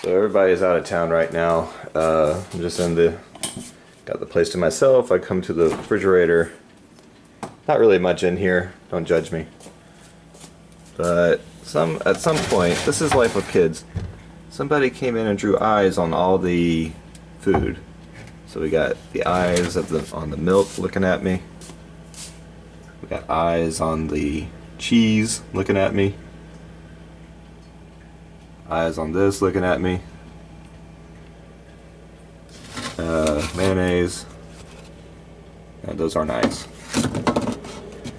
So everybody's out of town right now. I'm just got the place to myself. I come to the refrigerator. Not really much in here. Don't judge me. But at some point, this is life with kids. Somebody came in and drew eyes on all the food. So we got the eyes on the milk looking at me. We got eyes on the cheese looking at me. Eyes on this looking at me. Mayonnaise. And those aren't eyes.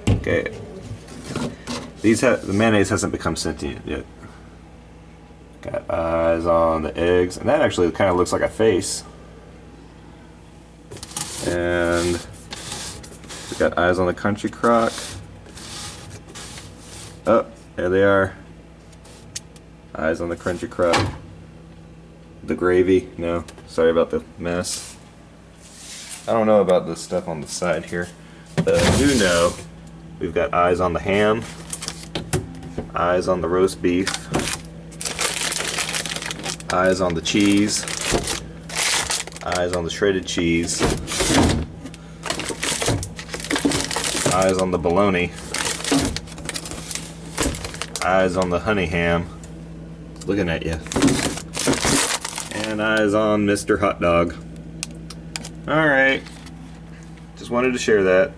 Okay. The mayonnaise hasn't become sentient yet. Got eyes on the eggs, and that actually kind of looks like a face. And we got eyes on the country crock. Oh, there they are. Eyes on the crunchy crock. The gravy, no, sorry about the mess. I don't know about this stuff on the side here. I do know we've got eyes on the ham, eyes on the roast beef, eyes on the cheese, eyes on the shredded cheese, eyes on the bologna, eyes on the honey ham, looking at you, and eyes on Mr. Hot Dog. Alright, just wanted to share that.